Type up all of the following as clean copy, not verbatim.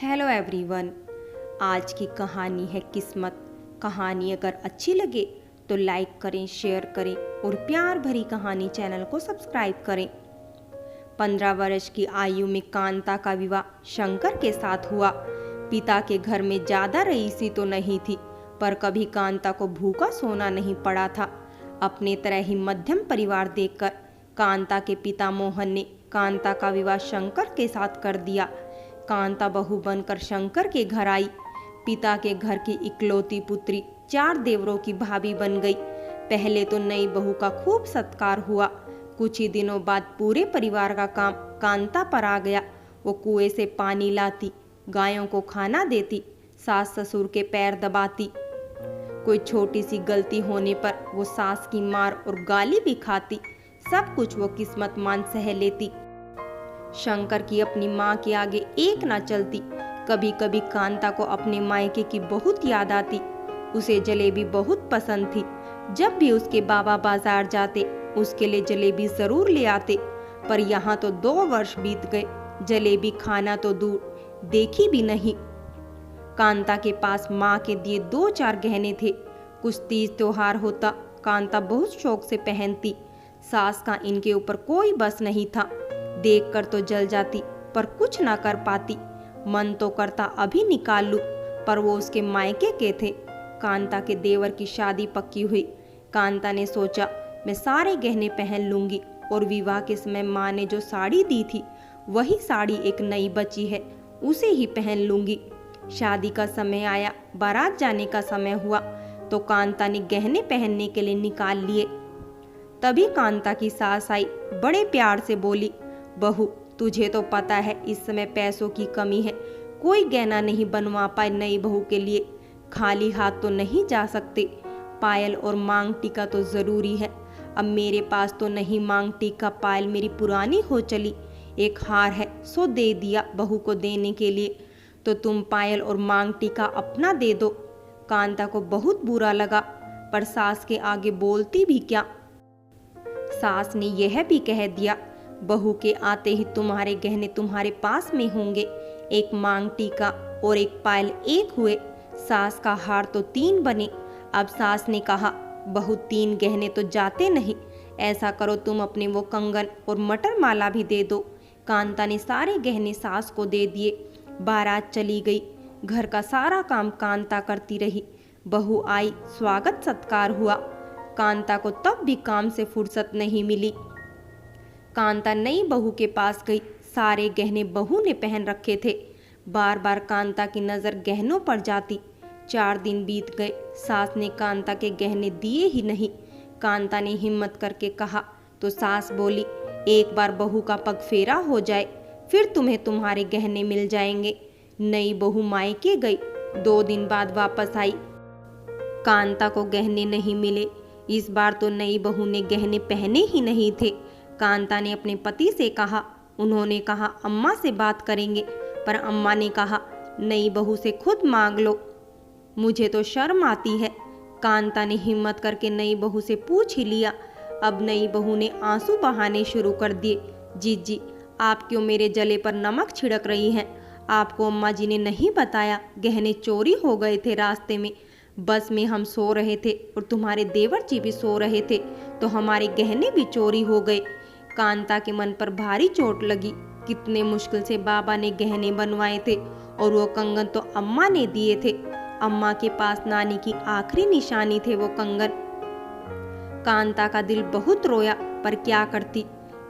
Hello everyone. आज की कहानी है किस्मत। कहानी अगर अच्छी लगे तो लाइक करें, शेयर करें और प्यार भरी कहानी चैनल को सब्सक्राइब करें। 15 वर्ष की आयु में कांता का विवाह शंकर के साथ हुआ। पिता के घर में ज्यादा रईसी तो नहीं थी, पर कभी कांता को भूखा सोना नहीं पड़ा था। अपने तरह ही मध्यम परिवार देखकर कांता के पिता मोहन ने कांता का विवाह शंकर के साथ कर दिया। कांता बहू बनकर शंकर के घर आई। पिता के घर की इकलौती पुत्री 4 देवरों की भाभी बन गई। पहले तो नई बहू का खूब सत्कार हुआ। कुछ ही दिनों बाद पूरे परिवार का काम कांता पर आ गया। वो कुएं से पानी लाती, गायों को खाना देती, सास ससुर के पैर दबाती। कोई छोटी सी गलती होने पर वो सास की मार और गाली भी खाती। सब कुछ वो किस्मत मान सह लेती। शंकर की अपनी माँ के आगे एक ना चलती। कभी कभी कांता को अपने मायके की बहुत याद आती। उसे जलेबी बहुत पसंद थी। जब भी उसके बाबा बाजार जाते उसके लिए जलेबी जरूर ले आते। पर यहाँ तो 2 वर्ष बीत गए, जलेबी खाना तो दूर देखी भी नहीं। कांता के पास माँ के दिए 2-4 गहने थे। कुछ तीज त्योहार होता, कांता बहुत शौक से पहनती। सास का इनके ऊपर कोई बस नहीं था। देखकर तो जल जाती, पर कुछ ना कर पाती। मन तो करता अभी निकाल लूं, पर वो उसके मायके के थे। कांता के देवर की शादी पक्की हुई। कांता ने सोचा मैं सारे गहने पहन लूंगी और विवाह के समय माँ ने जो साड़ी दी थी वही साड़ी एक नई बची है, उसे ही पहन लूंगी। शादी का समय आया, बारात जाने का समय हुआ तो कांता ने गहने पहनने के लिए निकाल लिए। तभी कांता की सास आई, बड़े प्यार से बोली, बहू तुझे तो पता है इस समय पैसों की कमी है, कोई गहना नहीं बनवा पाए नई बहू के लिए। खाली हाथ तो नहीं जा सकते, पायल और मांग टीका तो जरूरी है। अब मेरे पास तो नहीं मांग टीका, पायल मेरी पुरानी हो चली। एक हार है सो दे दिया बहू को देने के लिए, तो तुम पायल और मांग टीका अपना दे दो। कांता को बहुत बुरा लगा, पर सास के आगे बोलती भी क्या। सास ने यह भी कह दिया, बहू के आते ही तुम्हारे गहने तुम्हारे पास में होंगे। एक मांग टीका और एक पायल एक हुए, सास का हार तो 3 बने। अब सास ने कहा, बहू 3 गहने तो जाते नहीं, ऐसा करो तुम अपने वो कंगन और मटर माला भी दे दो। कांता ने सारे गहने सास को दे दिए। बारात चली गई। घर का सारा काम कांता करती रही। बहू आई, स्वागत सत्कार हुआ। कांता को तब भी काम से फुर्सत नहीं मिली। कांता नई बहू के पास गई। सारे गहने बहू ने पहन रखे थे। बार बार कांता की नजर गहनों पर जाती। 4 दिन बीत गए, सास ने कांता के गहने दिए ही नहीं। कांता ने हिम्मत करके कहा तो सास बोली, एक बार बहू का पग फेरा हो जाए फिर तुम्हें तुम्हारे गहने मिल जाएंगे। नई बहू मायके गई। 2 दिन बाद वापस आई। कांता को गहने नहीं मिले। इस बार तो नई बहू ने गहने पहने ही नहीं थे। कांता ने अपने पति से कहा। उन्होंने कहा अम्मा से बात करेंगे, पर अम्मा ने कहा नई बहू से खुद मांग लो। मुझे तो शर्म आती है। कांता ने हिम्मत करके नई बहू से पूछ ही लिया। अब नई बहू ने आंसू बहाने शुरू कर दिए। जीजी, आप क्यों मेरे जले पर नमक छिड़क रही हैं? आपको अम्मा जी ने नहीं बताया, गहने चोरी हो गए थे रास्ते में। बस में हम सो रहे थे और तुम्हारे देवर जी भी सो रहे थे, तो हमारे गहने भी चोरी हो गए। कांता के मन पर भारी चोट लगी। कितने मुश्किल से बाबा ने गहने बनवाए थे और वो कंगन तो अम्मा ने दिए थे। अम्मा के पास नानी की आखिरी निशानी थे वो कंगन। कांता का दिल बहुत रोया, पर क्या करती।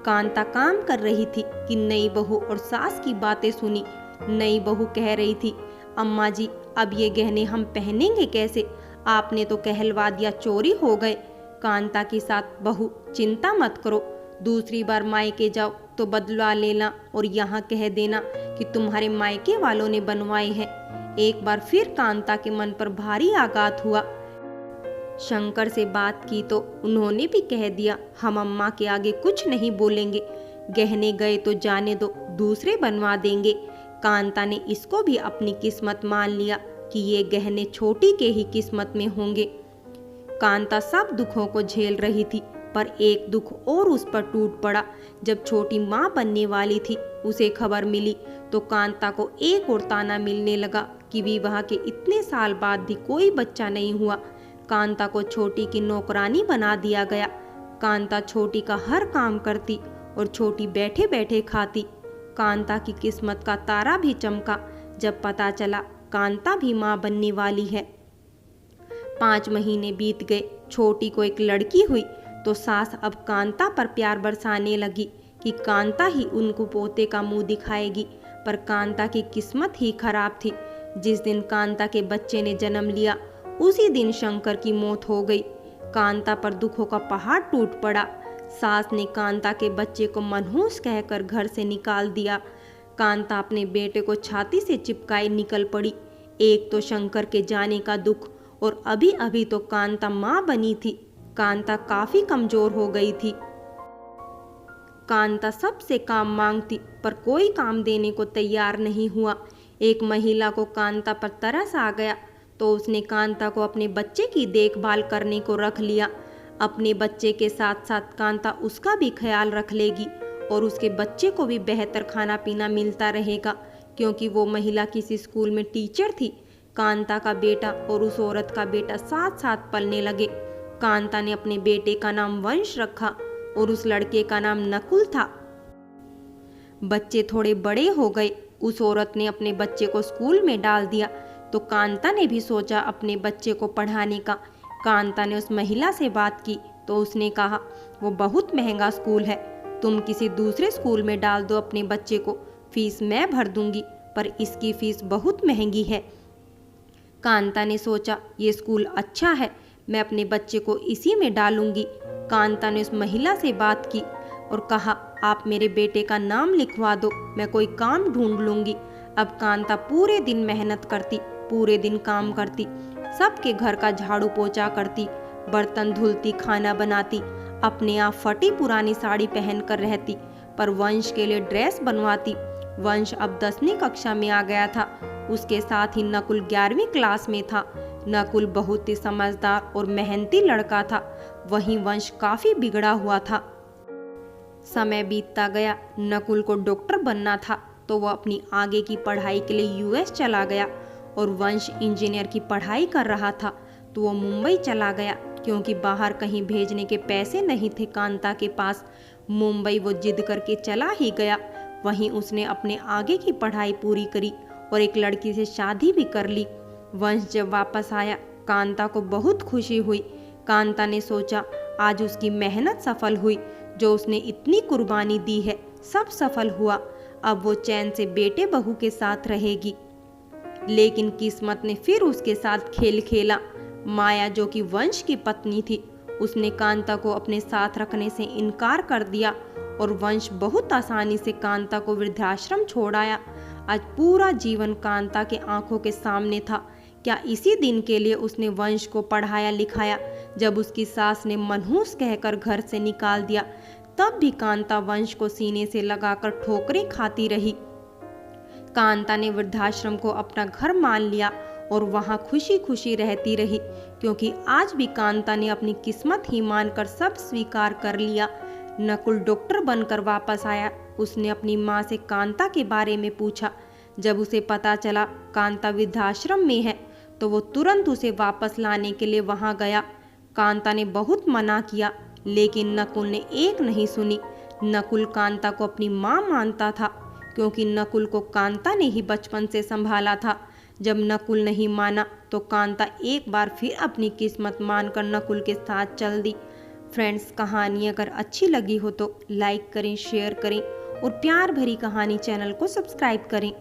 कांता काम कर रही थी कि नई बहू और सास की बातें सुनी। नई बहू कह रही थी, अम्मा जी अब ये गहने हम पहनेंगे कैसे? आपने तो कहलवा दिया चोरी हो गए। कांता के साथ, बहू चिंता मत करो, दूसरी बार मायके जाओ तो बदला लेना और यहाँ कह देना कि तुम्हारे मायके वालों ने बनवाए हैं। एक बार फिर कांता के मन पर भारी आघात हुआ। शंकर से बात की तो उन्होंने भी कह दिया, हम अम्मा के आगे कुछ नहीं बोलेंगे। गहने गए तो जाने दो, दूसरे बनवा देंगे। कांता ने इसको भी अपनी किस्मत मान लिया कि ये गहने छोटी के ही किस्मत में होंगे। कांता सब दुखों को झेल रही थी, पर एक दुख और उस पर टूट पड़ा। जब छोटी माँ बनने वाली थी, उसे खबर मिली तो कांता को एक और ताना मिलने लगा कि विवाह के इतने साल बाद भी कोई बच्चा नहीं हुआ। कांता को छोटी की नौकरानी बना दिया गया। कांता छोटी का हर काम करती और छोटी बैठे बैठे खाती। कांता की किस्मत का तारा भी चमका जब पता चला कांता भी माँ बनने वाली है। 5 महीने बीत गए। छोटी को एक लड़की हुई तो सास अब कांता पर प्यार बरसाने लगी कि कांता ही उनको पोते का मुंह दिखाएगी। पर कांता की किस्मत ही खराब थी। जिस दिन कांता के बच्चे ने जन्म लिया, उसी दिन शंकर की मौत हो गई। कांता पर दुखों का पहाड़ टूट पड़ा। सास ने कांता के बच्चे को मनहूस कहकर घर से निकाल दिया। कांता अपने बेटे को छाती से चिपकाए निकल पड़ी। एक तो शंकर के जाने का दुख और अभी अभी तो कांता माँ बनी थी। कांता काफी कमजोर हो गई थी। कांता सबसे काम मांगती पर कोई काम देने को तैयार नहीं हुआ। एक महिला को कांता पर तरस आ गया तो उसने कांता को अपने बच्चे की देखभाल करने को रख लिया। अपने बच्चे के साथ साथ कांता उसका भी ख्याल रख लेगी और उसके बच्चे को भी बेहतर खाना पीना मिलता रहेगा, क्योंकि वो महिला किसी स्कूल में टीचर थी। कांता का बेटा और उस औरत का बेटा साथ साथ पलने लगे। कांता ने अपने बेटे का नाम वंश रखा और उस लड़के का नाम नकुल था। बच्चे थोड़े बड़े हो गए। उस औरत ने अपने बच्चे को स्कूल में डाल दिया तो कांता ने भी सोचा अपने बच्चे को पढ़ाने का। कांता ने उस महिला से बात की तो उसने कहा, वो बहुत महंगा स्कूल है, तुम किसी दूसरे स्कूल में डाल दो अपने बच्चे को, फीस मैं भर दूंगी, पर इसकी फीस बहुत महंगी है। कांता ने सोचा, ये स्कूल अच्छा है, मैं अपने बच्चे को इसी में डालूंगी। कांता ने उस महिला से बात की और कहा, आप मेरे बेटे का नाम लिखवा दो, मैं कोई काम ढूंढ लूंगी। अब कांता पूरे दिन मेहनत करती, पूरे दिन काम करती, सबके घर का झाड़ू पोछा करती, बर्तन धुलती, खाना बनाती, अपने आप फटी पुरानी साड़ी पहनकर रहती, पर वंश के लिए ड्रेस बनवाती। वंश अब 10वीं कक्षा में आ गया था। उसके साथ ही नकुल 11वीं क्लास में था। नकुल बहुत ही समझदार और मेहनती लड़का था, वहीं वंश काफी बिगड़ा हुआ था। समय बीतता गया। नकुल को डॉक्टर बनना था तो वह अपनी आगे की पढ़ाई के लिए यूएस चला गया और वंश इंजीनियर की पढ़ाई कर रहा था तो वो मुंबई चला गया, क्योंकि बाहर कहीं भेजने के पैसे नहीं थे कांता के पास। मुंबई वो जिद करके चला ही गया। वहीं उसने अपने आगे की पढ़ाई पूरी करी और एक लड़की से शादी भी कर ली। वंश जब वापस आया, कांता को बहुत खुशी हुई। कांता ने सोचा, आज उसकी मेहनत सफल हुई, जो उसने इतनी कुर्बानी दी है सब सफल हुआ। अब वो चैन से बेटे बहू के साथ रहेगी। लेकिन किस्मत ने फिर उसके साथ खेल खेला। माया, जो कि वंश की पत्नी थी, उसने कांता को अपने साथ रखने से इनकार कर दिया और वंश बहुत आसानी से कांता को वृद्धाश्रम छोड़ आया। आज पूरा जीवन कांता के आंखों के सामने था। क्या इसी दिन के लिए उसने वंश को पढ़ाया लिखाया? जब उसकी सास ने मनहूस कहकर घर से निकाल दिया, तब भी कांता वंश को सीने से लगाकर ठोकरें खाती रही। कांता ने वृद्धाश्रम को अपना घर मान लिया और वहां खुशी खुशी रहती रही, क्योंकि आज भी कांता ने अपनी किस्मत ही मानकर सब स्वीकार कर लिया। नकुल डॉक्टर बनकर वापस आया। उसने अपनी माँ से कांता के बारे में पूछा। जब उसे पता चला कांता वृद्धाश्रम में है तो वो तुरंत उसे वापस लाने के लिए वहां गया। कांता ने बहुत मना किया, लेकिन नकुल ने एक नहीं सुनी। नकुल कांता को अपनी माँ मानता था, क्योंकि नकुल को कांता ने ही बचपन से संभाला था। जब नकुल नहीं माना तो कांता एक बार फिर अपनी किस्मत मानकर नकुल के साथ चल दी। फ्रेंड्स, कहानी अगर अच्छी लगी हो तो लाइक करें, शेयर करें और प्यार भरी कहानी चैनल को सब्सक्राइब करें।